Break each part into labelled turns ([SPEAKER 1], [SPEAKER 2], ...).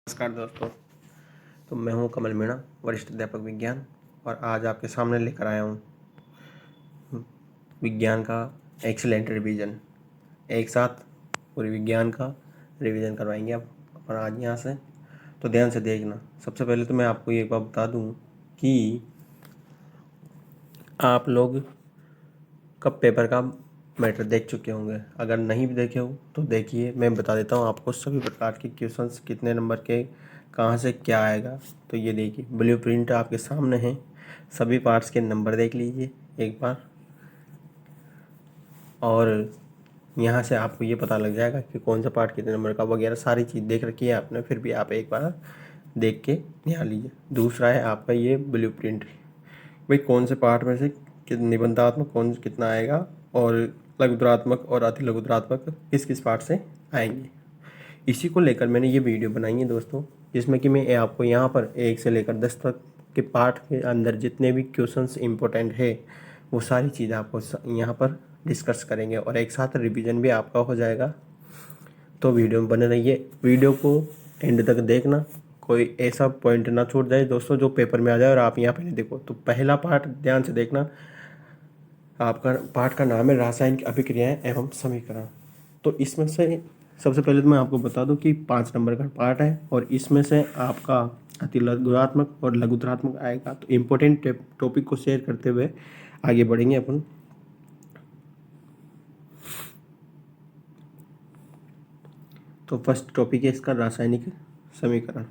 [SPEAKER 1] नमस्कार दोस्तों। तो मैं हूं कमल मीणा, वरिष्ठ अध्यापक विज्ञान, और आज आपके सामने लेकर आया हूं विज्ञान का एक्सीलेंट रिवीजन। एक साथ पूरे विज्ञान का रिवीजन करवाएंगे अपन आज यहाँ से। तो ध्यान से देखना। सबसे पहले तो मैं आपको एक बात बता दूं कि आप लोग कब पेपर का मैटर देख चुके होंगे। अगर नहीं भी देखे हो तो देखिए, मैं बता देता हूँ आपको सभी प्रकार के क्वेश्चंस कितने नंबर के, कहाँ से क्या आएगा। तो ये देखिए, ब्लूप्रिंट आपके सामने है। सभी पार्ट्स के नंबर देख लीजिए एक बार, और यहाँ से आपको ये पता लग जाएगा कि कौन सा पार्ट कितने नंबर का वगैरह सारी चीज़ देख रखी है आपने, फिर भी आप एक बार देख के ध्यान लीजिए। दूसरा है आपका ये ब्लूप्रिंट, भाई कौन से पार्ट में से निबंधात्मक कौन कितना आएगा और लघुतरात्मक और अति लघुतरात्मक किस किस पार्ट से आएंगे। इसी को लेकर मैंने ये वीडियो बनाई है दोस्तों, जिसमें कि मैं आपको यहाँ पर 1 से लेकर 10 तक के पार्ट के अंदर जितने भी क्वेश्चंस इंपॉर्टेंट है वो सारी चीज़ आपको यहाँ पर डिस्कस करेंगे, और एक साथ रिवीजन भी आपका हो जाएगा। तो वीडियो में बने रहिए, वीडियो को एंड तक देखना, कोई ऐसा पॉइंट ना छूट जाए दोस्तों जो पेपर में आ जाए और आप यहाँ पे नहीं देखो। तो पहला पार्ट ध्यान से देखना, आपका पाठ का नाम है रासायनिक अभिक्रियाएं एवं समीकरण। तो इसमें से सबसे पहले तो मैं आपको बता दूं कि 5 नंबर का पार्ट है, और इसमें से आपका अति लघुत्तरात्मक और लघुत्तरात्मक आएगा। तो इम्पोर्टेंट टॉपिक को शेयर करते हुए आगे बढ़ेंगे अपन। तो फर्स्ट टॉपिक है इसका रासायनिक समीकरण।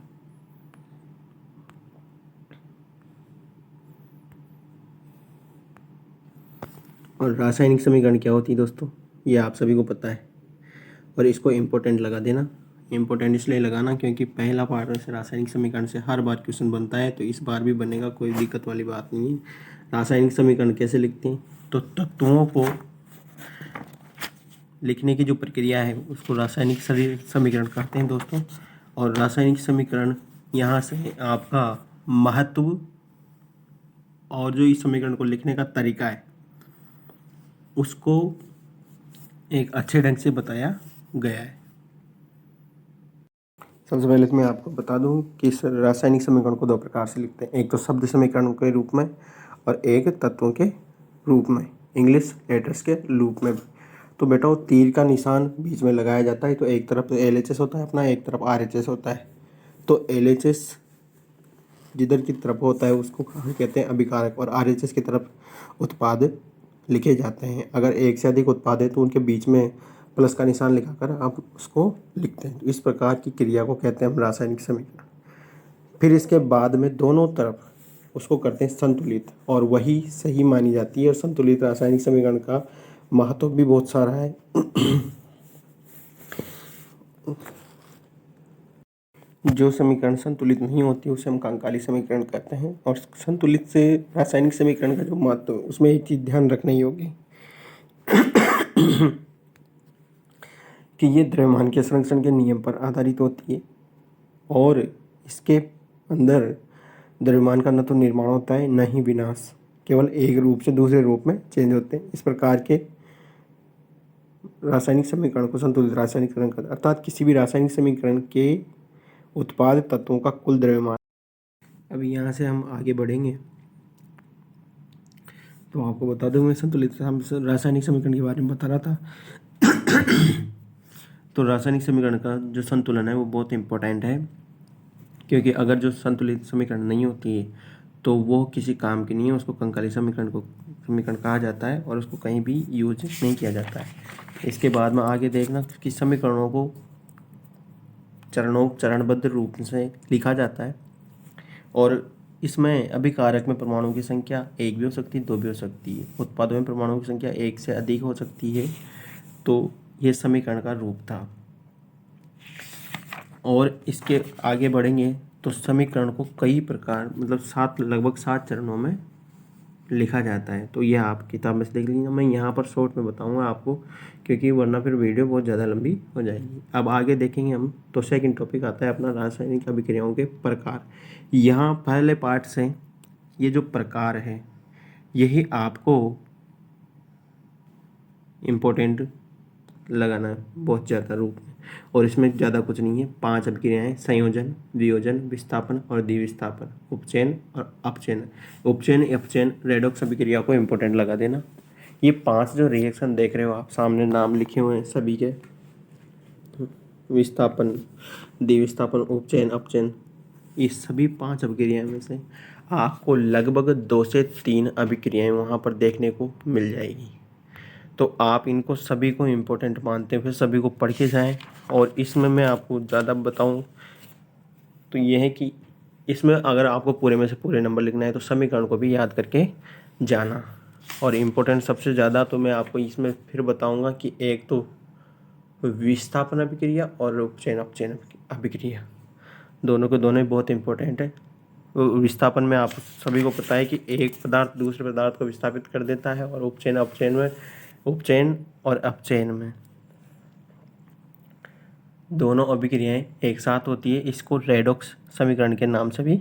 [SPEAKER 1] और रासायनिक समीकरण क्या होती है दोस्तों, ये आप सभी को पता है, और इसको इम्पोर्टेंट लगा देना। इम्पोर्टेंट इसलिए लगाना क्योंकि पहला पार्ट में से रासायनिक समीकरण से हर बार क्वेश्चन बनता है, तो इस बार भी बनेगा, कोई दिक्कत वाली बात नहीं है। रासायनिक समीकरण कैसे लिखते हैं, तो तत्वों को लिखने की जो प्रक्रिया है उसको रासायनिक समीकरण कहते हैं दोस्तों। और रासायनिक समीकरण यहाँ से आपका महत्व और जो इस समीकरण को लिखने का तरीका है उसको एक अच्छे ढंग से बताया गया है। सबसे पहले तो मैं आपको बता दूं कि इस रासायनिक समीकरण को 2 प्रकार से लिखते हैं, एक तो शब्द समीकरण के रूप में और एक तत्वों के रूप में, इंग्लिश लेटर्स के रूप में। तो बेटा वो तीर का निशान बीच में लगाया जाता है, तो एक तरफ LHS होता है अपना, एक तरफ RHS होता है। तो LHS जिधर की तरफ होता है उसको कहते हैं अभिकारक, और RHS की तरफ उत्पाद लिखे जाते हैं। अगर एक से अधिक उत्पाद है तो उनके बीच में प्लस का निशान लिखाकर आप उसको लिखते हैं। तो इस प्रकार की क्रिया को कहते हैं हम रासायनिक समीकरण। फिर इसके बाद में दोनों तरफ उसको करते हैं संतुलित, और वही सही मानी जाती है। और संतुलित रासायनिक समीकरण का महत्व भी बहुत सारा है। जो समीकरण संतुलित नहीं होती उसे हम कंकाली समीकरण कहते हैं। और संतुलित से रासायनिक समीकरण का जो महत्व है उसमें एक चीज़ ध्यान रखनी होगी कि ये द्रव्यमान के संरक्षण के नियम पर आधारित होती है, और इसके अंदर द्रव्यमान का न तो निर्माण होता है न ही विनाश, केवल एक रूप से दूसरे रूप में चेंज होते हैं। इस प्रकार के रासायनिक समीकरण को संतुलित रासायनिक समीकरण कहते हैं, अर्थात किसी भी रासायनिक समीकरण के उत्पाद तत्वों का कुल द्रव्यमान। अभी यहाँ से हम आगे बढ़ेंगे तो आपको बता दूं, मैं संतुलित रासायनिक समीकरण के बारे में बता रहा था। तो रासायनिक समीकरण का जो संतुलन है वो बहुत इम्पोर्टेंट है, क्योंकि अगर जो संतुलित समीकरण नहीं होती है तो वो किसी काम की नहीं है। उसको कंकाली समीकरण कहा जाता है, और उसको कहीं भी यूज नहीं किया जाता है। इसके बाद में आगे देखना कि समीकरणों को चरणबद्ध रूप से लिखा जाता है, और इसमें अभिकारक में परमाणुओं की संख्या 1 भी हो सकती है, 2 भी हो सकती है। उत्पादों में परमाणुओं की संख्या 1 से अधिक हो सकती है। तो ये समीकरण का रूप था। और इसके आगे बढ़ेंगे तो समीकरण को कई प्रकार, मतलब लगभग 7 चरणों में लिखा जाता है। तो यह आप किताब में से देख लीजिए, मैं यहाँ पर शॉर्ट में बताऊँगा आपको, क्योंकि वरना फिर वीडियो बहुत ज़्यादा लंबी हो जाएगी। अब आगे देखेंगे हम, तो सेकंड टॉपिक आता है अपना रासायनिक अभिक्रियाओं के प्रकार। यहाँ पहले पार्ट से ये जो प्रकार है यही आपको इम्पोर्टेंट लगाना है बहुत ज़्यादा रूप में, और इसमें ज़्यादा कुछ नहीं है। 5 अभिक्रियाएं: संयोजन, वियोजन, विस्थापन और द्विविस्थापन, उपचयन और अपचयन। उपचयन अपचयन रेडॉक्स अभिक्रिया को इंपॉर्टेंट लगा देना। ये 5 जो रिएक्शन देख रहे हो आप सामने, नाम लिखे हुए हैं सभी के, विस्थापन, द्विविस्थापन, उपचयन, अपचयन, ये सभी 5 अभिक्रियाएं में से आपको लगभग 2 से 3 अभिक्रियाएं वहाँ पर देखने को मिल जाएगी। तो आप इनको सभी को इम्पोर्टेंट मानते हैं, फिर सभी को पढ़ के जाएँ। और इसमें मैं आपको ज़्यादा बताऊँ तो ये है कि इसमें अगर आपको पूरे में से पूरे नंबर लिखना है तो समीकरण को भी याद करके जाना। और इम्पोर्टेंट सबसे ज़्यादा तो मैं आपको इसमें फिर बताऊँगा कि एक तो विस्थापन अभिक्रिया और उपचयन अपचयन अभिक्रिया, दोनों के दोनों ही बहुत इंपॉर्टेंट है। विस्थापन में आप सभी को पता है कि एक पदार्थ दूसरे पदार्थ को विस्थापित कर देता है, और उपचयन अपचयन में, उपचयन और अपचयन में दोनों अभिक्रियाएं एक साथ होती है। इसको रेडॉक्स समीकरण के नाम से भी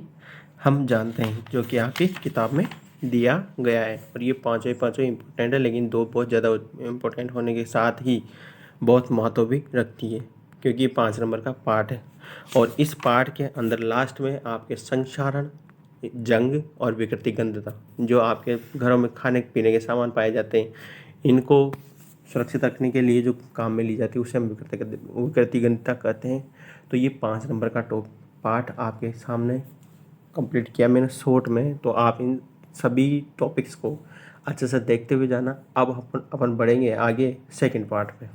[SPEAKER 1] हम जानते हैं, जो कि आपकी किताब में दिया गया है। और ये पाँचों इंपॉर्टेंट है, लेकिन 2 बहुत ज़्यादा इम्पोर्टेंट होने के साथ ही बहुत महत्व भी रखती है, क्योंकि ये 5 नंबर का पार्ट है। और इस पार्ट के अंदर लास्ट में आपके संक्षारण, जंग और विकृतिगंधता, जो आपके घरों में खाने पीने के सामान पाए जाते हैं, इनको सुरक्षित रखने के लिए जो काम में ली जाती है उसे हम विकृतिगंधता कहते हैं। तो ये 5 नंबर का पार्ट आपके सामने कंप्लीट किया मैंने शॉर्ट में। तो आप इन सभी टॉपिक्स को अच्छे से देखते हुए जाना। अब अपन बढ़ेंगे आगे सेकंड पार्ट पे।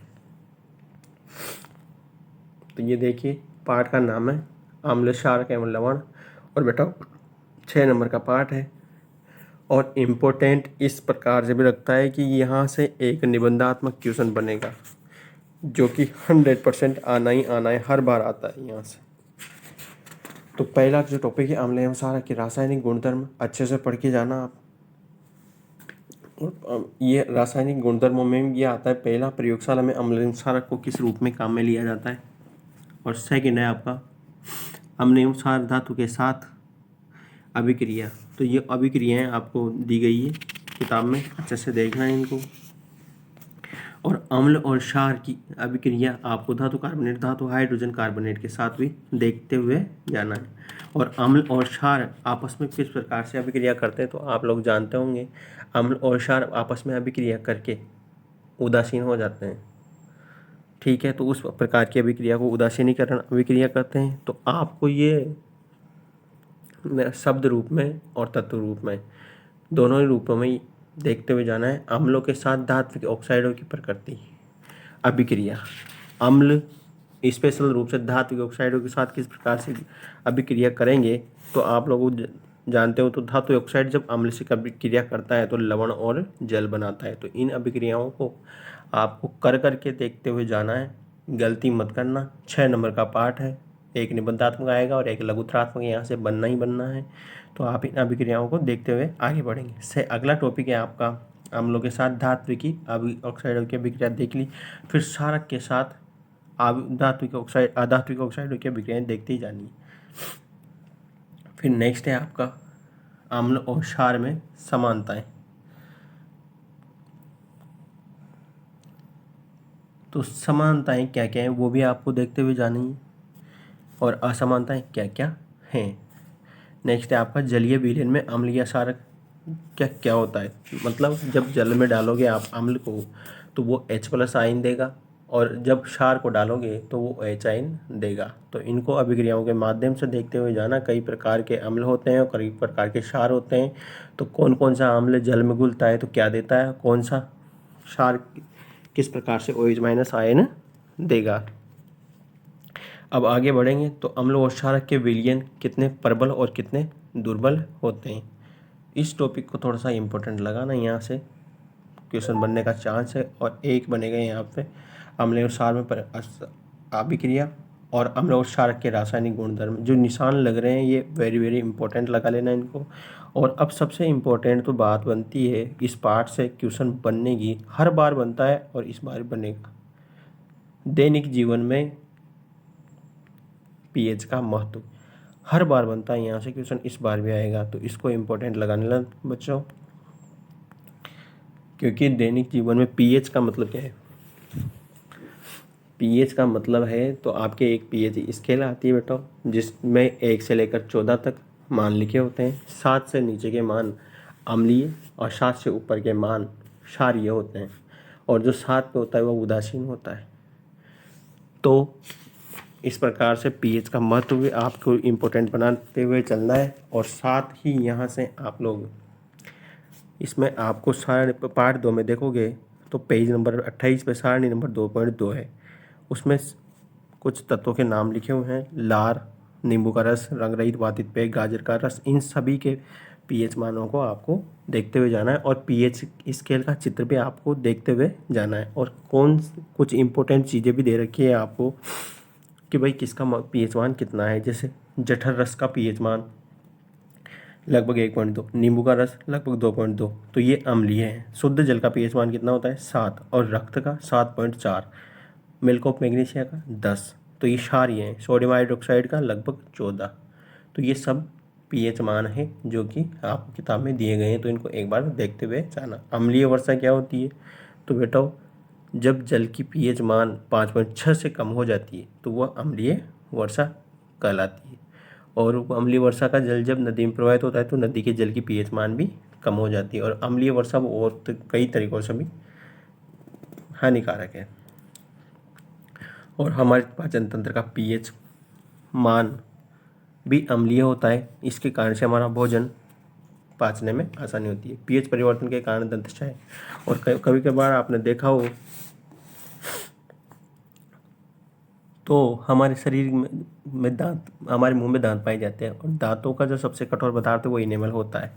[SPEAKER 1] तो ये देखिए, पार्ट का नाम है अम्ल, क्षारक एवं लवण, और बेटा 6 नंबर का पार्ट है। और इम्पोर्टेंट इस प्रकार से भी रखता है कि यहाँ से एक निबंधात्मक क्वेश्चन बनेगा, जो कि 100% आना ही आना है, हर बार आता है यहाँ से। तो पहला जो टॉपिक है अम्ल एवं क्षारक के रासायनिक गुणधर्म, अच्छे से पढ़ के जाना आप। और ये रासायनिक गुणधर्मों में ये आता है, पहला प्रयोगशाला में अम्ल एवं क्षारक को किस रूप में काम में लिया जाता है। और सेकंड है आपका अम्ल एवं क्षार धातु के साथ अभिक्रिया। तो ये अभिक्रियाएं आपको दी गई है किताब में, अच्छे से देखना है इनको। और अम्ल और क्षार की अभिक्रिया आपको धातु कार्बोनेट, धातु हाइड्रोजन कार्बोनेट के साथ भी देखते हुए जाना है। और अम्ल और क्षार आपस में किस प्रकार से अभिक्रिया करते हैं तो आप लोग जानते होंगे। अम्ल और क्षार आपस में अभिक्रिया करके उदासीन हो जाते हैं, ठीक है। तो उस प्रकार की अभिक्रिया को उदासीनीकरण अभिक्रिया कहते हैं। तो आपको ये शब्द रूप में और तत्व रूप में, दोनों ही रूपों में देखते हुए जाना है। अम्लों के साथ धात्विक ऑक्साइडों की प्रकृति अभिक्रिया, अम्ल स्पेशल रूप से धात्विक ऑक्साइडों के साथ किस प्रकार से अभिक्रिया करेंगे तो आप लोग जानते हो। तो धातु ऑक्साइड जब अम्ल से अभिक्रिया करता है तो लवण और जल बनाता है। तो इन अभिक्रियाओं को आपको कर करके देखते हुए जाना है, गलती मत करना। 6 नंबर का पार्ट है, एक निबंधात्मक आएगा और एक लघुत्रात्मक यहाँ से बनना ही बनना है। तो आप इन अभिक्रियाओं को देखते हुए आगे बढ़ेंगे। से अगला टॉपिक है आपका अम्लों के साथ धात्विकी ऑक्साइडों की अभिक्रिया देख ली। फिर क्षारक के साथ धात्विक ऑक्साइड, अधात्विक ऑक्साइडों की अभिक्रियाएं देखते ही जानी। फिर नेक्स्ट है आपका अम्ल और क्षार में समानताएं। तो समानताएं क्या क्या हैं वो भी आपको देखते हुए जानी है, और असमानताएं क्या क्या हैं। नेक्स्ट है आपका जलीय विलयन में अम्ल या क्षारक क्या क्या होता है। मतलब जब जल में डालोगे आप अम्ल को तो वो H+ आयन देगा, और जब क्षार को डालोगे तो वो H आयन देगा। तो इनको अभिक्रियाओं के माध्यम से देखते हुए जाना। कई प्रकार के अम्ल होते हैं और कई प्रकार के क्षार होते हैं। तो कौन कौन सा अम्ल जल में घुलता है तो क्या देता है, कौन सा क्षार किस प्रकार से OH- आयन देगा। अब आगे बढ़ेंगे तो अम्ल और क्षारक के विलयन कितने प्रबल और कितने दुर्बल होते हैं। इस टॉपिक को थोड़ा सा इम्पोर्टेंट लगाना, यहाँ से क्वेश्चन बनने का चांस है। और एक बनेगा यहाँ पे अम्ल और क्षार में अभिक्रिया और अम्ल और क्षारक के रासायनिक गुणधर्म। जो निशान लग रहे हैं ये वेरी वेरी इंपॉर्टेंट लगा लेना इनको। और अब सबसे इम्पोर्टेंट तो बात बनती है, इस पार्ट से क्वेश्चन बनने की, हर बार बनता है और इस बार बनेगा, दैनिक जीवन में पीएच का महत्व। हर बार बनता है यहाँ से क्वेश्चन, इस बार भी आएगा। तो इसको इम्पोर्टेंट लगाने लगा बच्चों, क्योंकि दैनिक जीवन में पीएच का मतलब क्या है। पीएच का मतलब है, तो आपके एक पीएच स्केल आती है बेटा, जिसमें 1 से लेकर 14 तक मान लिखे होते हैं। 7 से नीचे के मान अम्लीय और 7 से ऊपर के मान क्षारीय होते हैं, और जो 7 पे होता है वो उदासीन होता है। तो इस प्रकार से पीएच का महत्व भी आपको इम्पोर्टेंट बनाते हुए चलना है। और साथ ही यहाँ से आप लोग इसमें आपको सारे पार्ट 2 में देखोगे तो पेज नंबर 28 पे सारणी नंबर 2.2 है। उसमें कुछ तत्वों के नाम लिखे हुए हैं, लार, नींबू का रस, रंग रहित वातित पेय, गाजर का रस। इन सभी के पीएच मानों को आपको देखते हुए जाना है, और पीएच स्केल का चित्र भी आपको देखते हुए जाना है। और कुछ इंपॉर्टेंट चीज़ें भी दे रखी है आपको कि भाई किसका पीएच मान कितना है। जैसे जठर रस का पीएच मान लगभग 1.2, नींबू का रस लगभग 2.2, तो ये अम्लीय है। शुद्ध जल का पीएच मान कितना होता है 7, और रक्त का 7.4, मिल्क ऑफ मैग्नीशिया का 10, तो ये क्षारीय है। सोडियम हाइड्रोक्साइड का लगभग 14। तो ये सब पीएच मान है जो कि आपको किताब में दिए गए हैं, तो इनको एक बार देखते हुए जाना। अम्लीय वर्षा क्या होती है, तो बेटा जब जल की पीएच मान 5.6 से कम हो जाती है तो वह अम्लीय वर्षा कहलाती है। और अम्लीय वर्षा का जल जब नदी में प्रवाहित होता है तो नदी के जल की पीएच मान भी कम हो जाती है। और अम्लीय वर्षा और कई तरीक़ों से भी हानिकारक है। और हमारे पाचन तंत्र का पीएच मान भी अम्लीय होता है। इसके कारण से हमारा भोजन पाचने में आसानी होती है। पीएच परिवर्तन के कारण दंत क्षय, और कभी कभार आपने देखा हो तो हमारे शरीर में दांत, हमारे मुंह में दांत पाए जाते हैं, और दांतों का जो सबसे कठोर पदार्थ है वो इनेमल होता है,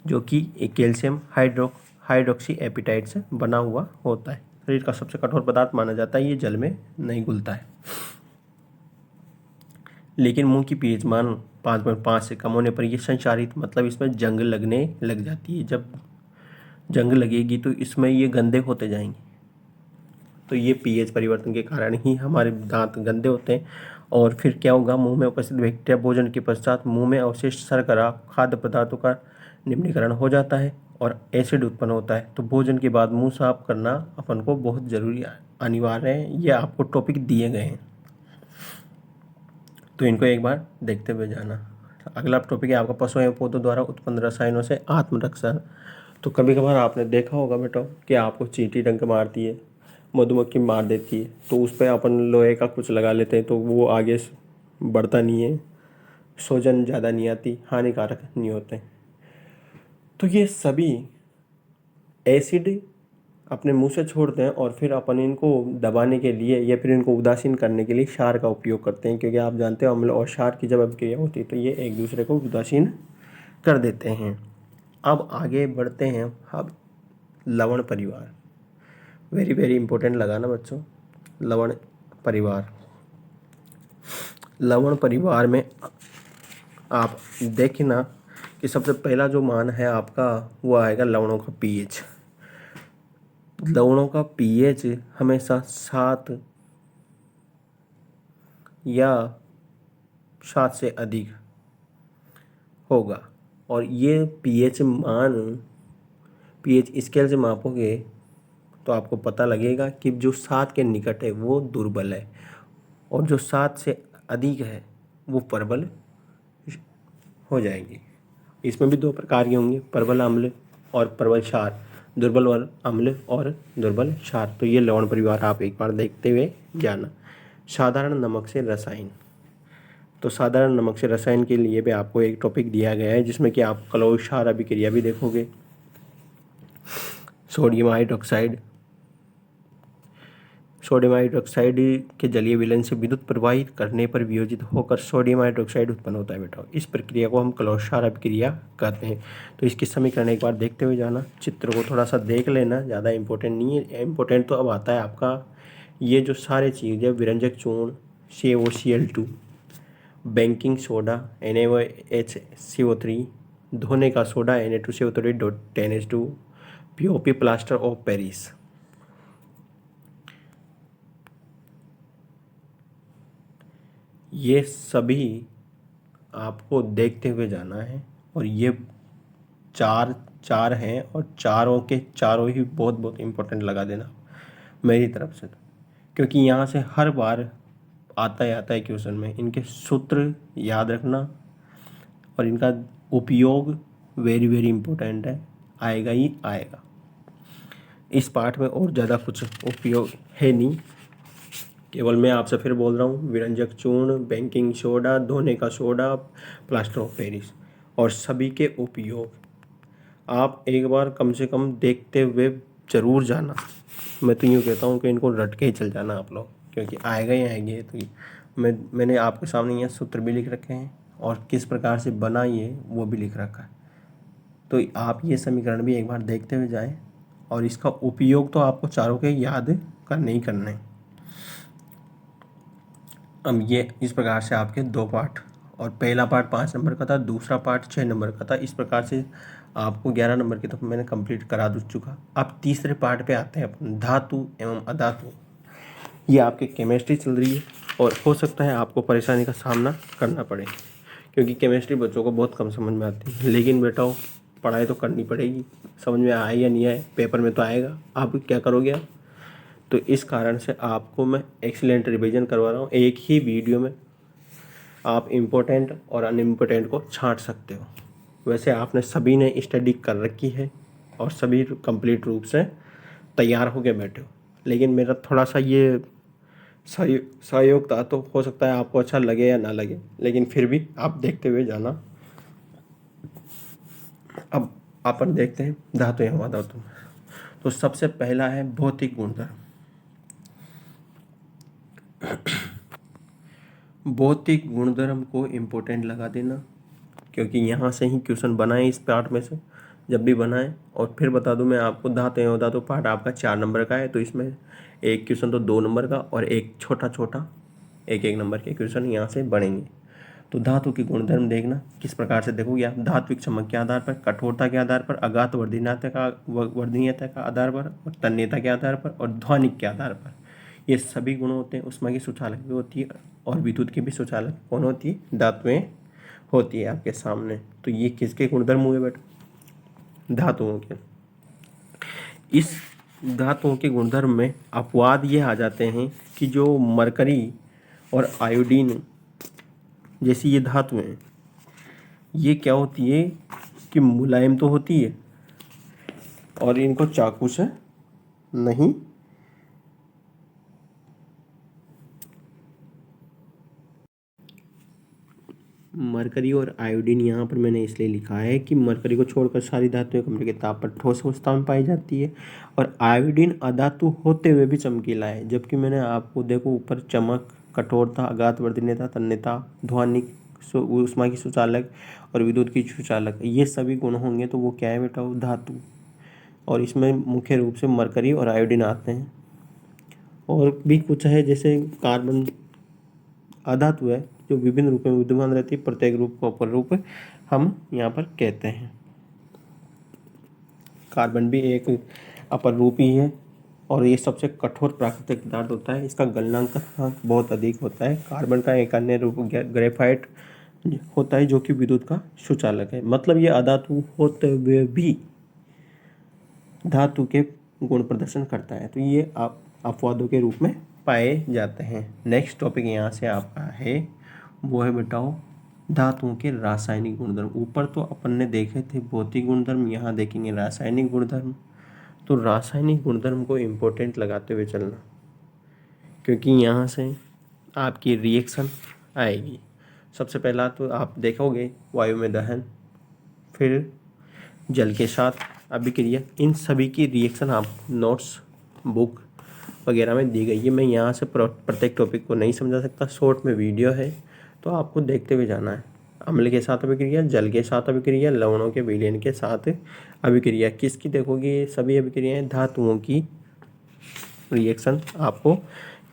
[SPEAKER 1] जो कि एक कैल्शियम हाइड्रोक्सी एपिटाइट से बना हुआ होता है। शरीर का सबसे कठोर पदार्थ माना जाता है, ये जल में नहीं घुलता है। लेकिन मुंह की पीएच मान 5.5 से कम होने पर यह संचारित, मतलब इसमें जंग लगने लग जाती है। जब जंग लगेगी तो इसमें ये गंदे होते जाएंगे। तो ये पीएच परिवर्तन के कारण ही हमारे दांत गंदे होते हैं। और फिर क्या होगा, मुंह में उपस्थित बैक्टीरिया भोजन के पश्चात मुंह में अवशिष्ट शर्करा खाद्य पदार्थों का निम्नीकरण हो जाता है और एसिड उत्पन्न होता है। तो भोजन के बाद मुंह साफ करना अपन को बहुत जरूरी अनिवार्य है। ये आपको टॉपिक दिए गए हैं, तो इनको एक बार देखते हुए जाना। अगला टॉपिक है आपका पशु एवं पौधों द्वारा उत्पन्न रसायनों से आत्मरक्षा। तो कभी कभार आपने देखा होगा बेटा कि आपको चींटी डंक मारती है, मधुमक्खी मार देती है, तो उस पर अपन लोहे का कुछ लगा लेते हैं, तो वो आगे बढ़ता नहीं है, सूजन ज़्यादा नहीं आती, हानिकारक नहीं होते। तो ये सभी एसिड अपने मुंह से छोड़ते हैं, और फिर अपन इनको दबाने के लिए या फिर इनको उदासीन करने के लिए क्षार का उपयोग करते हैं, क्योंकि आप जानते हो अम्ल और क्षार की जब अभिक्रिया होती है तो ये एक दूसरे को उदासीन कर देते हैं। अब आगे बढ़ते हैं। अब लवण परिवार, वेरी वेरी इंपॉर्टेंट लगाना बच्चों। लवण परिवार, लवण परिवार में आप देखना कि सबसे पहला जो मान है आपका वो आएगा लवणों का पीएच। लवणों का पीएच हमेशा 7 या 7 से अधिक होगा। और ये पीएच मान पीएच स्केल से मापोगे तो आपको पता लगेगा कि जो 7 के निकट है वो दुर्बल है, और जो 7 से अधिक है वो प्रबल हो जाएगी। इसमें भी 2 प्रकार के होंगे, प्रबल अम्ल और प्रबल क्षार, दुर्बल अम्ल और दुर्बल क्षार। तो ये लवण परिवार आप एक बार देखते हुए जाना। साधारण नमक से रसायन, तो साधारण नमक से रसायन के लिए भी आपको एक टॉपिक दिया गया है जिसमें कि आप क्लोरीन क्षार अभिक्रिया भी देखोगे। सोडियम हाइड्रोक्साइड के जलीय विलयन से विद्युत प्रवाहित करने पर वियोजित होकर सोडियम हाइड्रोक्साइड उत्पन्न होता है बेटा। इस प्रक्रिया को हम क्लोरीन क्षार अभिक्रिया कहते हैं। तो इसकी समीकरण एक बार देखते हुए जाना। चित्र को थोड़ा सा देख लेना, ज़्यादा इंपॉर्टेंट नहीं है। इंपॉर्टेंट तो अब आता है आपका ये जो सारे चीज़ें, विरंजक चूर्ण CaOCl2, बेकिंग सोडा NaOHCO3, धोने का soda Na2CO3.10H2, POP plaster of Paris. ये सभी आपको देखते हुए जाना है, और ये चार हैं, और चारों के चारों ही बहुत बहुत इम्पोर्टेंट लगा देना मेरी तरफ से। क्योंकि यहाँ से हर बार आता है क्वेश्चन में। इनके सूत्र याद रखना और इनका उपयोग वेरी वेरी इंपॉर्टेंट है, आएगा ही आएगा। इस पाठ में और ज़्यादा कुछ उपयोग है नहीं, केवल मैं आपसे फिर बोल रहा हूँ, विरंजक चूर्ण, बेकिंग सोडा, धोने का सोडा, प्लास्टर ऑफ पेरिस और सभी के उपयोग आप एक बार कम से कम देखते हुए ज़रूर जाना। मैं तो यूँ कहता हूँ कि इनको रट के ही चल जाना आप लोग, क्योंकि आएगा ही आएंगे। तो मैंने आपके सामने यहाँ सूत्र भी लिख रखे हैं और किस प्रकार से बना ये वो भी लिख रखा है। तो आप ये समीकरण भी एक बार देखते हुए जाएं और इसका उपयोग तो आपको चारों के याद करने ही करने। अब ये इस प्रकार से आपके 2 पार्ट, और पहला पार्ट 5 नंबर का था, दूसरा पार्ट 6 नंबर का था। इस प्रकार से आपको 11 नंबर की तो मैंने कंप्लीट करा चुका। अब तीसरे पार्ट पे आते हैं अपन, धातु एवं अधातु। ये आपके केमिस्ट्री चल रही है और हो सकता है आपको परेशानी का सामना करना पड़े, क्योंकि केमिस्ट्री बच्चों को बहुत कम समझ में आती है। लेकिन बेटा पढ़ाई तो करनी पड़ेगी, समझ में आए या नहीं आए पेपर में तो आएगा। आप क्या करोगे आप? तो इस कारण से आपको मैं एक्सीलेंट रिवीजन करवा रहा हूँ। एक ही वीडियो में आप इम्पोर्टेंट और अनइम्पोर्टेंट को छांट सकते हो। वैसे आपने सभी ने स्टडी कर रखी है और सभी कंप्लीट रूप से तैयार होके बैठे हो, लेकिन मेरा थोड़ा सा ये सहयोग था, तो हो सकता है आपको अच्छा लगे या ना लगे, लेकिन फिर भी आप देखते हुए जाना। अब अपन देखते हैं धातु एवं अधातु। तो सबसे पहला है भौतिक गुणधर्म। भौतिक गुणधर्म को इम्पोर्टेंट लगा देना, क्योंकि यहाँ से ही क्वेश्चन बनाए इस पार्ट में से, जब भी बनाए। और फिर बता दूं मैं आपको, धातु एवं अधातु पार्ट आपका 4 नंबर का है, तो इसमें एक क्वेश्चन तो 2 नंबर का और एक छोटा छोटा 1-1 नंबर के क्वेश्चन यहाँ से बनेंगे। तो धातु की गुणधर्म देखना किस प्रकार से देखोगे आप। धात्विक चमक के आधार पर, कठोरता के आधार पर, अगाध वर्धनीयता का आधार पर, और तन्यता के आधार पर, और ध्वनिक के आधार पर। ये सभी गुण होते हैं। उष्मा की सुचालक भी होती है और विद्युत की भी सुचालक कौन होती है? धातुएं होती है आपके सामने। तो ये किसके गुणधर्म हुए बेटा? धातुओं के। इस धातुओं के गुणधर्म में अपवाद ये आ जाते हैं कि जो मरकरी और आयोडीन जैसी ये धातुएं, ये क्या होती है कि मुलायम तो होती है और इनको चाकू से नहीं मरकरी और आयोडीन यहाँ पर मैंने इसलिए लिखा है कि मरकरी को छोड़कर सारी धातुएं कमरे के ताप पर ठोस अवस्था में पाई जाती है और आयोडीन अधातु होते हुए भी चमकीला है। जबकि मैंने आपको देखो ऊपर चमक, कठोरता, अगाध वर्धनीयता, तन्यता, ध्वनिक, ऊष्मा की सुचालक और विद्युत की सुचालक, ये सभी गुण होंगे तो वो क्या है बेटा? वो धातु। और इसमें मुख्य रूप से मरकरी और आयोडीन आते हैं। और भी कुछ है, जैसे कार्बन अधातु है जो विभिन्न रूपों में विद्यमान रहती है, प्रत्येक रूप को अपर रूप हम यहाँ पर कहते हैं। कार्बन भी एक अपर रूप ही है और ये सबसे कठोर प्राकृतिक पदार्थ होता है। इसका गलनांक बहुत अधिक होता है। कार्बन का एक अन्य रूप ग्रेफाइट होता है जो कि विद्युत का सुचालक है। मतलब ये अधातु होते हुए भी धातु के गुण प्रदर्शन करता है। तो ये आप अपवादों के रूप में पाए जाते हैं। नेक्स्ट टॉपिक यहाँ से आपका है, वो है बेटाओ धातुओं के रासायनिक गुणधर्म। ऊपर तो अपन ने देखे थे भौतिक गुणधर्म, यहाँ देखेंगे रासायनिक गुणधर्म। तो रासायनिक गुणधर्म को इम्पोर्टेंट लगाते हुए चलना, क्योंकि यहाँ से आपकी रिएक्शन आएगी। सबसे पहला तो आप देखोगे वायु में दहन, फिर जल के साथ अभिक्रिया। इन सभी की रिएक्शन आप नोट्स बुक वगैरह में दी गई है। मैं यहाँ से प्रत्येक टॉपिक को नहीं समझा सकता, शॉर्ट में वीडियो है तो आपको देखते हुए जाना है। अम्ल के साथ अभिक्रिया, जल के साथ अभिक्रिया, लवणों के विलयन के साथ अभिक्रिया। किसकी देखोगे? सभी अभिक्रियाएं धातुओं की रिएक्शन आपको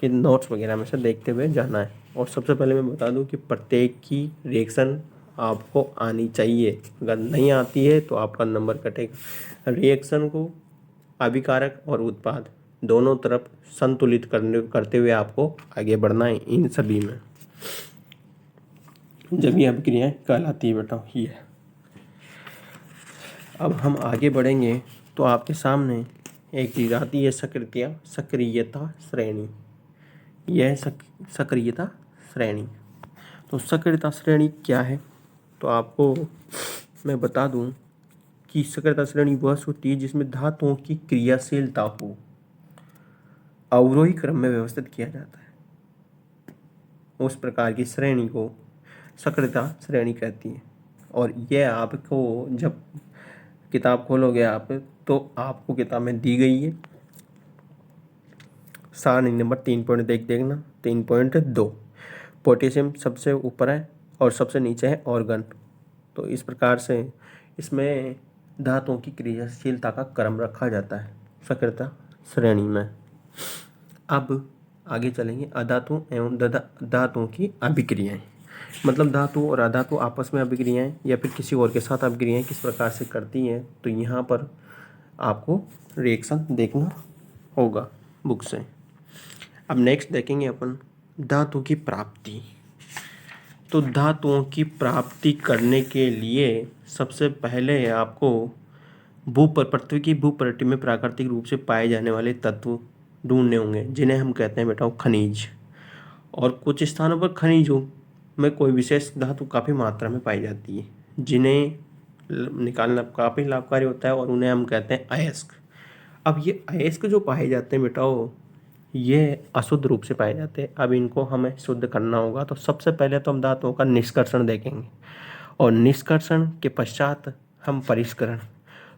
[SPEAKER 1] कि नोट्स वगैरह में से देखते हुए जाना है। और सबसे पहले मैं बता दूं कि प्रत्येक की रिएक्शन आपको आनी चाहिए, अगर नहीं आती है तो आपका नंबर कटेगा। रिएक्शन को अभिकारक और उत्पाद दोनों तरफ संतुलित करते हुए आपको आगे बढ़ना है इन सभी में, जब ये अभिक्रियाएं कहलाती है बेटा। ये अब हम आगे बढ़ेंगे तो आपके सामने एक चीज़ आती है सक्रियता श्रेणी। यह है सक्रियता श्रेणी। तो सक्रियता श्रेणी क्या है, तो आपको मैं बता दूं कि सक्रियता श्रेणी वह होती है जिसमें धातुओं की क्रियाशीलता को अवरोही क्रम में व्यवस्थित किया जाता है। उस प्रकार की श्रेणी को सक्रियता श्रेणी कहती है। और यह आपको जब किताब खोलोगे आप, तो आपको किताब में दी गई है सारणी नंबर 3 देख देखना 3.2। पोटेशियम सबसे ऊपर है और सबसे नीचे है ऑर्गन। तो इस प्रकार से इसमें धातुओं की क्रियाशीलता का क्रम रखा जाता है सक्रियता श्रेणी में। अब आगे चलेंगे अधातु एवं धातुओं की अभिक्रियाएं। मतलब धातु और अधातु आपस में अभिक्रियाएं या फिर किसी और के साथ अभिक्रियाएं किस प्रकार से करती हैं, तो यहाँ पर आपको रिएक्शन देखना होगा बुक से। अब नेक्स्ट देखेंगे अपन धातु की प्राप्ति। तो धातुओं की प्राप्ति करने के लिए सबसे पहले आपको पृथ्वी की भूपृष्ठ में प्राकृतिक रूप से पाए जाने वाले तत्व ढूंढने होंगे, जिन्हें हम कहते हैं बेटा खनिज। और कुछ स्थानों पर खनिजों में कोई विशेष धातु काफ़ी मात्रा में पाई जाती है, जिन्हें निकालना काफ़ी लाभकारी होता है और उन्हें हम कहते हैं अयस्क। अब ये अयस्क जो पाए जाते हैं बेटा, ये अशुद्ध रूप से पाए जाते हैं। अब इनको हमें शुद्ध करना होगा। तो सबसे पहले तो हम धातुओं का निष्कर्षण देखेंगे और निष्कर्षण के पश्चात हम परिष्करण।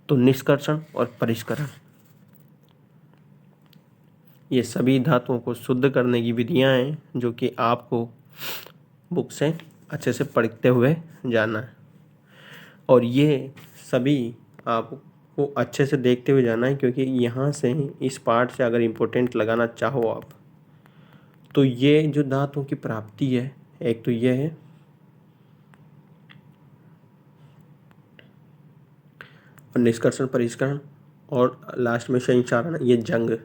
[SPEAKER 1] तो निष्कर्षण और परिष्करण ये सभी धातुओं को शुद्ध करने की विधियां हैं, जो कि आपको बुक से अच्छे से पढ़ते हुए जाना है। और ये सभी आपको अच्छे से देखते हुए जाना है, क्योंकि यहाँ से इस पार्ट से अगर इम्पोर्टेंट लगाना चाहो आप, तो ये जो धातुओं की प्राप्ति है, एक तो ये है और निष्कर्षण परिष्करण और लास्ट में संचारण। ये जंग,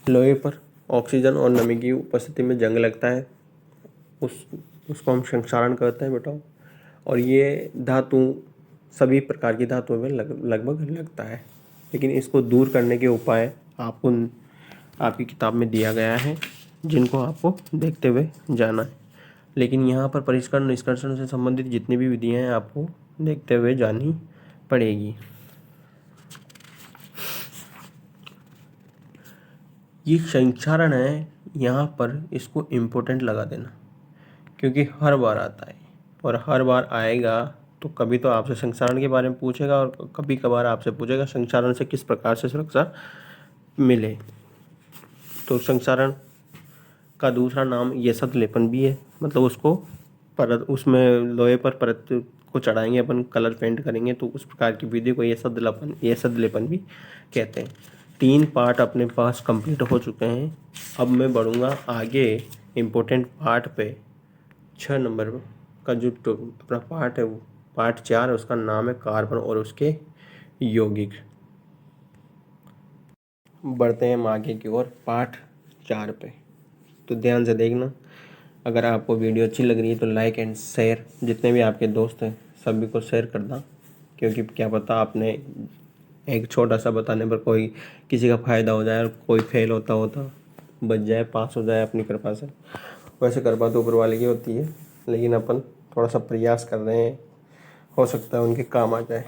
[SPEAKER 1] लोहे पर ऑक्सीजन और नमी की उपस्थिति में जंग लगता है, उसको हम संक्षारण कहते हैं बेटा। और ये धातु सभी प्रकार की धातुओं में लगभग लगता है, लेकिन इसको दूर करने के उपाय आपको आपकी किताब में दिया गया है, जिनको आपको देखते हुए जाना है। लेकिन यहाँ पर परिष्करण निष्कर्षण से संबंधित जितनी भी विधियाँ हैं आपको देखते हुए जानी पड़ेगी। ये संक्षारण है, यहाँ पर इसको इम्पोर्टेंट लगा देना, क्योंकि हर बार आता है और हर बार आएगा। तो कभी तो आपसे संक्षारण के बारे में पूछेगा और कभी कभार आपसे पूछेगा संक्षारण से किस प्रकार से सुरक्षा मिले। तो संक्षारण का दूसरा नाम यशद लेपन भी है। मतलब उसको परत, उसमें लोहे पर परत को चढ़ाएंगे अपन, कलर पेंट करेंगे, तो उस प्रकार की विधि को यशद लेपन भी कहते हैं। 3 पार्ट अपने पास कंप्लीट हो चुके हैं। अब मैं बढ़ूँगा आगे इम्पोर्टेंट पार्ट पे। 6 नंबर का जो अपना पार्ट है, वो पार्ट 4 है, उसका नाम है कार्बन और उसके यौगिक। बढ़ते हैं हम आगे की ओर पार्ट 4 पे। तो ध्यान से देखना। अगर आपको वीडियो अच्छी लग रही है तो लाइक एंड शेयर, जितने भी आपके दोस्त हैं सभी को शेयर करना, क्योंकि क्या पता आपने एक छोटा सा बताने पर कोई किसी का फ़ायदा हो जाए और कोई फेल होता बच जाए, पास हो जाए अपनी कृपा से। वैसे कृपा तो ऊपर वाले की होती है, लेकिन अपन थोड़ा सा प्रयास कर रहे हैं, हो सकता है उनके काम आ जाए।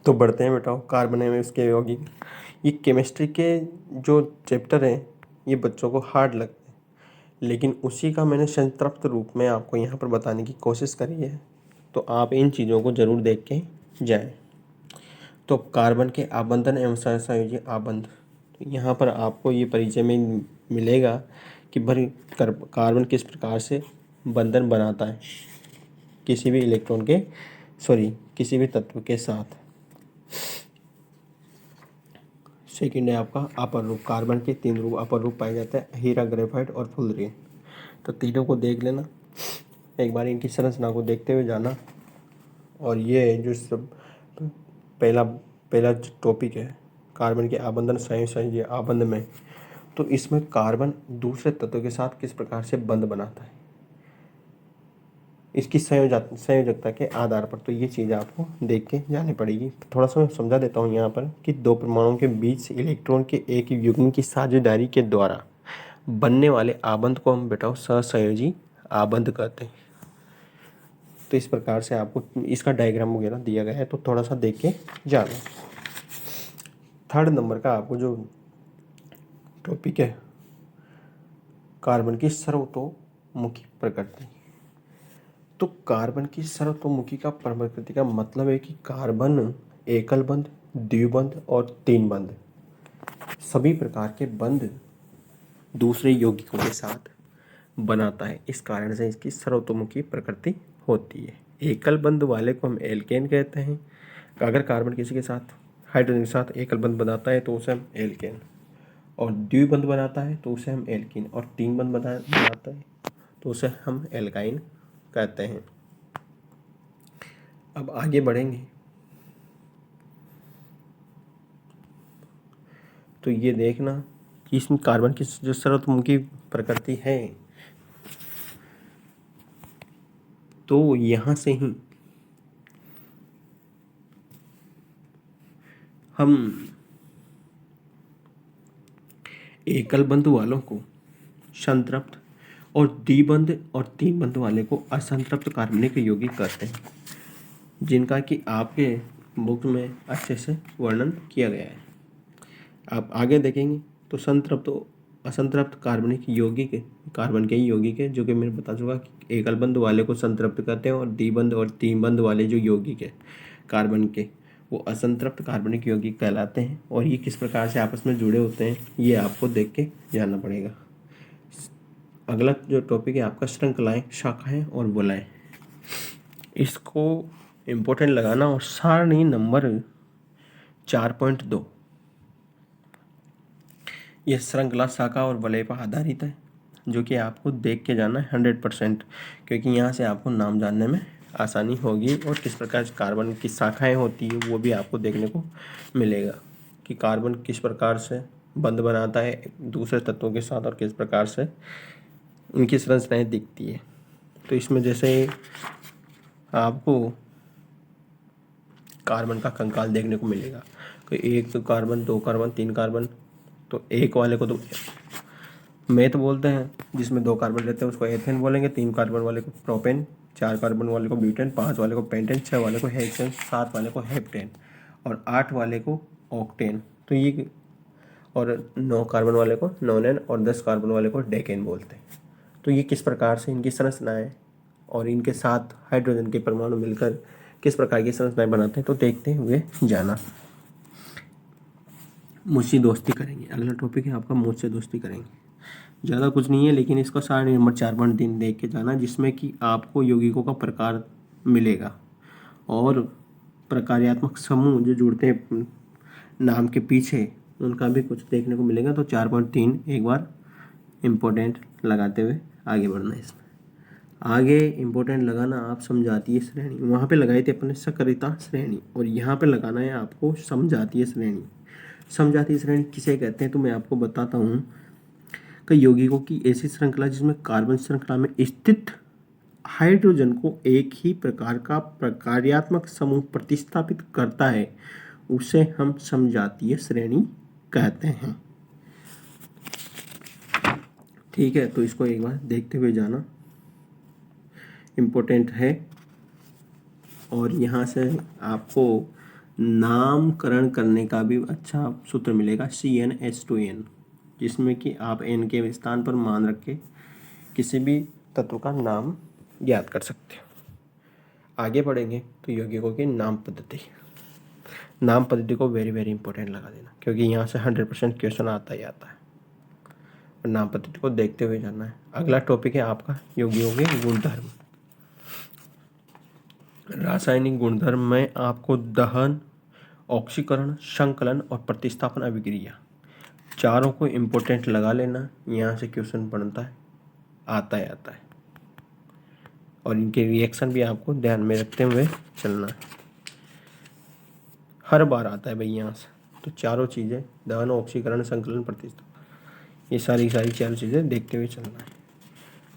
[SPEAKER 1] तो बढ़ते हैं बेटा कार्बन में उसके यौगिक। ये केमिस्ट्री के जो चैप्टर हैं ये बच्चों को हार्ड लगते हैं, लेकिन उसी का मैंने संक्षिप्त रूप में आपको यहाँ पर बताने की कोशिश करी है। तो आप इन चीज़ों को ज़रूर देख के जाएँ। तो कार्बन के आबंधन एवं सहसंयोजी आबंध, तो यहाँ पर आपको ये परिचय में मिलेगा कि भाई कार्बन किस प्रकार से बंधन बनाता है किसी भी इलेक्ट्रॉन के किसी भी तत्व के साथ। सेकेंड है आपका अपर रूप। कार्बन के 3 रूप अपर रूप पाए जाते हैं, हीरा, ग्रेफाइट और फुलरिन। तो तीनों को देख लेना, एक बार इनकी संरचना को देखते हुए जाना। और ये जो सब पहला टॉपिक है कार्बन के आबंधन संयोजी आबंध में, तो इसमें कार्बन दूसरे तत्व के साथ किस प्रकार से बंध बनाता है, इसकी संयोजकता के आधार पर। तो ये चीज़ आपको देख के जानी पड़ेगी। थोड़ा सा मैं समझा देता हूँ यहाँ पर कि 2 परमाणुओं के बीच इलेक्ट्रॉन के एक युग्म की साझेदारी के द्वारा बनने वाले आबंध को हम बेटा सहसंयोजी आबंध कहते हैं। तो इस प्रकार से आपको इसका डायग्राम वगैरह दिया गया है, तो थोड़ा सा देख के जाना। थर्ड नंबर का आपको जो टॉपिक है, कार्बन की सर्वतोमुखी प्रकृति। तो कार्बन की सर्वतोमुखी का प्रकृति का मतलब है कि कार्बन एकल बंध, द्विबंध और तीन बंध सभी प्रकार के बंध दूसरे यौगिकों के साथ बनाता है। इस कारण से इसकी सर्वतोमुखी प्रकृति होती है। एकल बंध वाले को हम एल्केन कहते हैं। अगर कार्बन किसी के साथ हाइड्रोजन के साथ एकल बंध बनाता है तो उसे हम एल्केन, और द्विबंध बनाता है तो उसे हम एल्कीन, और तीन बंध बनाता है तो उसे हम एल्काइन कहते हैं। अब आगे बढ़ेंगे तो ये देखना कि इसमें कार्बन की जो सर्वतोमुखी प्रकृति है, तो यहाँ से ही हम एकल बंध वालों को संतृप्त और द्विबंध और तीन बंध वाले को असंतृप्त कार्बनिक यौगिक कहते हैं, जिनका कि आपके बुक में अच्छे से वर्णन किया गया है। आप आगे देखेंगे तो संतृप्त असंतृप्त कार्बनिक यौगिक कार्बन के ही यौगिक है, जो कि मैंने बता चुका कि एकल बंध वाले को संतृप्त कहते हैं और द्विबंध और तीन बंध वाले जो यौगिक है कार्बन के, वो असंतृप्त कार्बनिक यौगिक कहलाते हैं। और ये किस प्रकार से आपस में जुड़े होते हैं ये आपको देख के जानना पड़ेगा। अगला जो टॉपिक है आपका श्रृंखलाएं, शाखाएं और वलय। इसको इम्पोर्टेंट लगाना। और सारणी नंबर 4.2 यह श्रृंखला, शाखा और वलय पर आधारित है, जो कि आपको देख के जाना है 100%, क्योंकि यहाँ से आपको नाम जानने में आसानी होगी। और किस प्रकार कार्बन की शाखाएं होती है वो भी आपको देखने को मिलेगा कि कार्बन किस प्रकार से बंध बनाता है दूसरे तत्वों के साथ और किस प्रकार से उनकी संरचनाएं दिखती है। तो इसमें जैसे आपको कार्बन का कंकाल देखने को मिलेगा कि एक कार्बन, दो कार्बन, तीन कार्बन। तो एक वाले को तो मेथ बोलते हैं, जिसमें दो कार्बन रहते हैं उसको एथेन बोलेंगे, तीन कार्बन वाले को प्रोपेन, चार कार्बन वाले को ब्यूटेन, पाँच वाले को पेंटेन, छः वाले को हेक्सेन, सात वाले को हेप्टेन और आठ वाले को ऑक्टेन। तो ये और 9 कार्बन वाले को नोनेन और 10 कार्बन वाले को डेकेन बोलते हैं। तो ये किस प्रकार से इनकी संरचनाएं और इनके साथ हाइड्रोजन के परमाणु मिलकर किस प्रकार की संरचनाएं बनाते हैं तो देखते हुए जाना। मुझसे दोस्ती करेंगे, अगला टॉपिक है आपका मुझसे दोस्ती करेंगे। ज़्यादा कुछ नहीं है, लेकिन इसको सारणी नंबर 4.3 देख के जाना, जिसमें कि आपको यौगिकों का प्रकार मिलेगा और प्रकार्यात्मक समूह जो जुड़ते हैं नाम के पीछे उनका भी कुछ देखने को मिलेगा। तो 4.3 एक बार इम्पोर्टेंट लगाते हुए आगे बढ़ना है। इसमें आगे इम्पोर्टेंट लगाना आप समझातीय श्रेणी, वहाँ पे लगाई थी अपने सकरिता श्रेणी, और यहाँ पे लगाना है आपको समजातीय श्रेणी। समजातीय श्रेणी किसे कहते हैं तो मैं आपको बताता हूँ कि यौगिकों की ऐसी श्रृंखला जिसमें कार्बन श्रृंखला में स्थित हाइड्रोजन को एक ही प्रकार का प्रकार्यात्मक समूह प्रतिस्थापित करता है, उसे हम समजातीय श्रेणी कहते हैं। ठीक है, तो इसको एक बार देखते हुए जाना, इम्पोर्टेंट है। और यहाँ से आपको नामकरण करने का भी अच्छा सूत्र मिलेगा, CnH2n, जिसमें कि आप n के स्थान पर मान रख के किसी भी तत्व का नाम याद कर सकते हो। आगे बढ़ेंगे तो यौगिकों की नाम पद्धति। नाम पद्धति को वेरी वेरी इंपॉर्टेंट लगा देना, क्योंकि यहाँ से 100% क्वेश्चन आता ही आता है। और नाम पद्धति को देखते हुए जाना है। अगला टॉपिक है आपका यौगिकों के गुणधर्म। रासायनिक गुणधर्म में आपको दहन, ऑक्सीकरण, संकलन और प्रतिस्थापन अभिक्रिया चारों को इम्पोर्टेंट लगा लेना। यहाँ से क्वेश्चन बनता है, आता है। और इनके रिएक्शन भी आपको ध्यान में रखते हुए चलना है, हर बार आता है भाई यहाँ से। तो चारों चीज़ें दहन, ऑक्सीकरण, संकलन, प्रतिस्थापन, ये सारी चारों चीज़ें देखते हुए चलना है।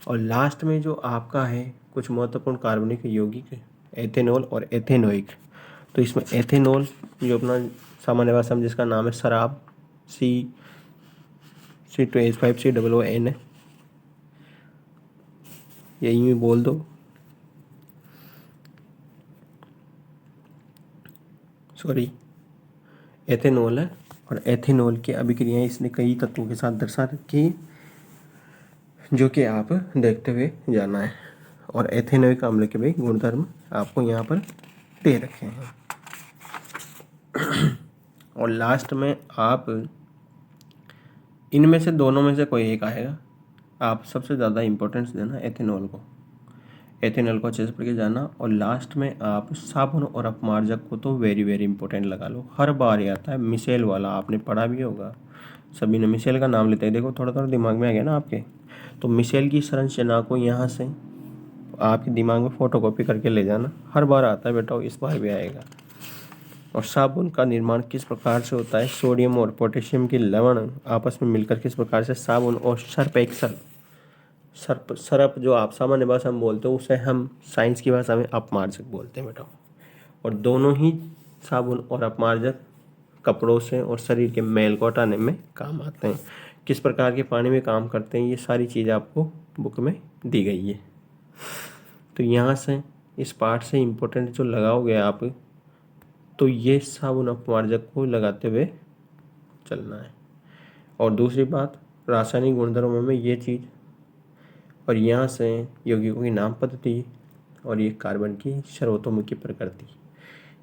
[SPEAKER 1] और लास्ट में जो आपका है कुछ महत्वपूर्ण कार्बनिक यौगिक, एथेनॉल और एथेनोइक। तो इसमें एथेनॉल जो अपना सामान्य भाषा में जिसका नाम है शराब, C2H5COON है, यही में बोल दो। सॉरी, एथेनॉल है। और एथेनॉल की अभिक्रियाएं इसने कई तत्वों के साथ दर्शा रखी है, जो कि आप देखते हुए जाना है। और एथेनोइक अम्ल के भी गुणधर्म आपको यहाँ पर दे रखे हैं। और लास्ट में आप इनमें से दोनों में से कोई एक आएगा, आप सबसे ज़्यादा इम्पोर्टेंस देना एथेनॉल को। एथेनॉल को अच्छे से पढ़ के जाना। और लास्ट में आप साबुन और अपमार्जक को तो वेरी वेरी इंपॉर्टेंट लगा लो, हर बार ये आता है। मिशेल वाला आपने पढ़ा भी होगा, सभी ने मिशेल का नाम लेते हैं, देखो थोड़ा थोड़ा दिमाग में आ गया ना आपके। तो मिशेल की संरचना को यहाँ से आपके दिमाग में फोटोकॉपी करके ले जाना, हर बार आता है बेटा, इस बार भी आएगा। और साबुन का निर्माण किस प्रकार से होता है, सोडियम और पोटेशियम की लवण आपस में मिलकर किस प्रकार से साबुन और सर्प एक्सल, सरप जो आप सामान्य भाषा में बोलते हो उसे हम साइंस की भाषा में अपमार्जक बोलते हैं बेटा। और दोनों ही साबुन और अपमार्जक कपड़ों से और शरीर के मैल को हटाने में काम आते हैं। किस प्रकार के पानी में काम करते हैं, ये सारी चीज़ आपको बुक में दी गई है। तो यहाँ से इस पार्ट से इम्पोर्टेंट जो लगाओगे आप, तो ये साबुन अपमार्जक को लगाते हुए चलना है। और दूसरी बात, रासायनिक गुणधर्मों में ये चीज़, और यहाँ से यौगिकों की नाम पद्धति और ये कार्बन की सर्वतोमुखी प्रकृति,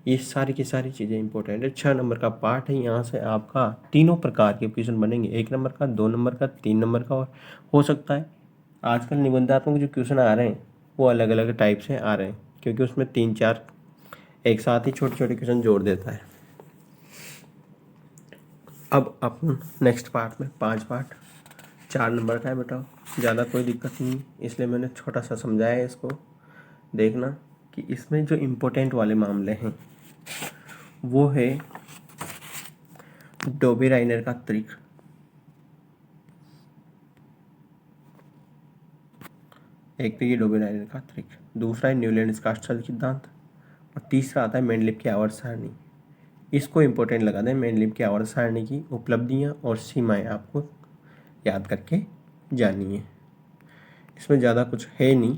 [SPEAKER 1] ये सारी की सारी चीज़ें इंपॉर्टेंट है। 6 नंबर का पार्ट है। यहाँ से आपका तीनों प्रकार के क्वेश्चन बनेंगे, 1 नंबर का, 2 नंबर का, 3 नंबर का। और हो सकता है आजकल निबंधात्मक जो क्वेश्चन आ रहे हैं वो अलग अलग टाइप से आ रहे हैं, क्योंकि उसमें 3-4 एक साथ ही छोटे छोटे क्वेश्चन जोड़ देता है। अब अपन नेक्स्ट पार्ट में 5 पार्ट 4 नंबर का है बेटा, ज़्यादा कोई दिक्कत नहीं, इसलिए मैंने छोटा सा समझाया है इसको। देखना कि इसमें जो इम्पोर्टेंट वाले मामले हैं वो है डोबेराइनर का त्रिक, एक तो ये डोबेराइनर का त्रिक, दूसरा है न्यूलैंड्स का स्थल सिद्धांत, और तीसरा आता है मेंडलीव की आवर्त सारणी। इसको इम्पोर्टेंट लगा दें, मेंडलीव की आवर्त सारणी की उपलब्धियां और सीमाएं आपको याद करके जानी है। इसमें ज़्यादा कुछ है नहीं,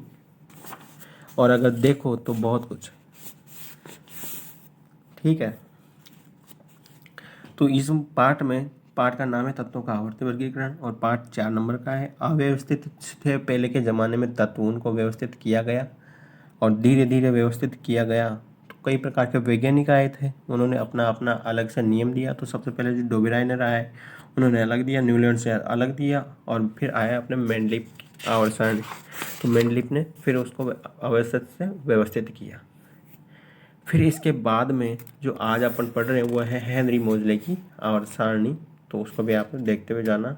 [SPEAKER 1] और अगर देखो तो बहुत कुछ, ठीक है। तो इस पार्ट का नाम है तत्वों का आवर्ती वर्गीकरण, और पार्ट 4 नंबर का है अव्यवस्थित थे पहले के ज़माने में तत्व, उनको व्यवस्थित किया गया और धीरे धीरे व्यवस्थित किया गया। तो कई प्रकार के वैज्ञानिक आए थे, उन्होंने अपना अपना अलग से नियम दिया। तो सबसे पहले जो डोबेराइनर आए उन्होंने अलग दिया, न्यूलैंड से अलग दिया, और फिर आया अपने मेंडलीव आवर्त सारणी। तो मेंडलीव ने फिर उसको अव्यवस्थित से व्यवस्थित किया। फिर इसके बाद में जो आज अपन पढ़ रहे हैं वो है हेनरी मोजले की आवर्त सारणी। तो उसको भी आप देखते हुए जाना।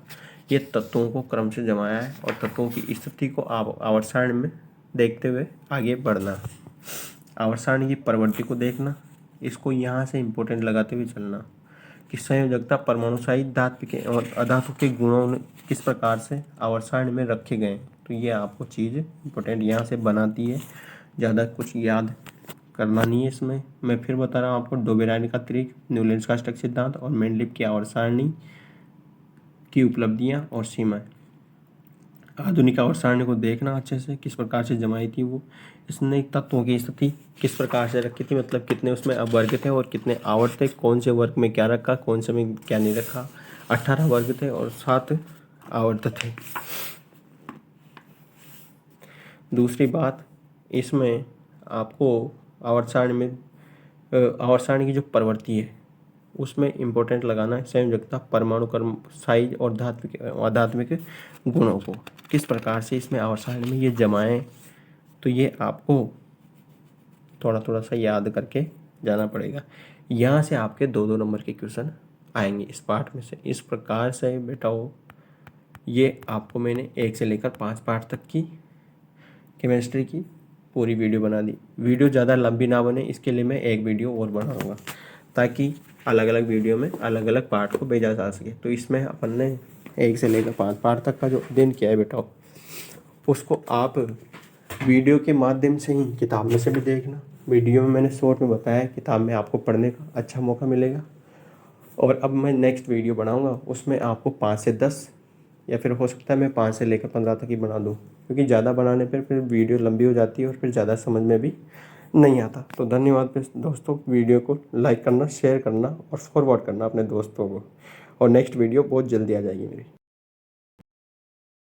[SPEAKER 1] ये तत्वों को क्रम से जमाया है और तत्वों की स्थिति को आप आवर्त सारणी में देखते हुए आगे बढ़ना। आवर्त सारणी की प्रवृत्ति को देखना, इसको यहाँ से इम्पोर्टेंट लगाते हुए चलना कि संयोजकता, परमाणुशाही, धातु के और अधातु के गुणों किस प्रकार से आवर्त सारणी में रखे गए। तो ये आपको चीज़ इम्पोर्टेंट यहाँ से बनाती है, ज़्यादा कुछ याद करना नहीं है इसमें। मैं फिर बता रहा हूँ आपको, डोबेराइनर का त्रिक, न्यूलैंड्स का स्थल सिद्धांत और मेंडलीव की आवर्त सारणी की उपलब्धियाँ और सीमाएं। आधुनिक आवर्त सारणी को देखना अच्छे से, किस प्रकार से जमाई थी वो, इसने तत्वों की स्थिति किस प्रकार से रखी थी, मतलब कितने उसमें वर्ग थे और कितने आवर्त थे, कौन से वर्ग में क्या रखा, कौन से में क्या नहीं रखा। 18 वर्ग थे और 7 आवर्त थे। दूसरी बात, इसमें आपको आवर्त सारणी की जो प्रवृत्ति है उसमें इम्पोर्टेंट लगाना है संयोजकता, परमाणु क्रम, साइज और आध्यात्मिक गुणों को किस प्रकार से इसमें आवर्त सारणी में ये जमाएं। तो ये आपको थोड़ा थोड़ा सा याद करके जाना पड़ेगा। यहाँ से आपके 2-2 नंबर के क्वेश्चन आएंगे इस पार्ट में से। इस प्रकार से बेटा ये आपको मैंने 1 से लेकर 5 पार्ट तक की केमिस्ट्री की पूरी वीडियो बना दी। वीडियो ज़्यादा लंबी ना बने इसके लिए मैं एक वीडियो और बनाऊंगा, ताकि अलग अलग वीडियो में अलग अलग पार्ट को भेजा जा सके। तो इसमें अपन ने 1 से लेकर 5 पार्ट तक का जो अध्ययन किया है बेटा, उसको आप वीडियो के माध्यम से ही किताब में से भी देखना। वीडियो में मैंने शॉर्ट में बताया, किताब में आपको पढ़ने का अच्छा मौका मिलेगा। और अब मैं नेक्स्ट वीडियो बनाऊंगा, उसमें आपको 5 से 10 या फिर हो सकता है मैं 5 से लेकर 15 तक ही बना दूँ, क्योंकि ज़्यादा बनाने पर फिर वीडियो लंबी हो जाती है और फिर ज़्यादा समझ में भी नहीं आता। तो धन्यवाद दोस्तों, वीडियो को लाइक करना, शेयर करना और फॉरवर्ड करना अपने दोस्तों को, और नेक्स्ट वीडियो बहुत जल्दी आ जाएगी मेरी।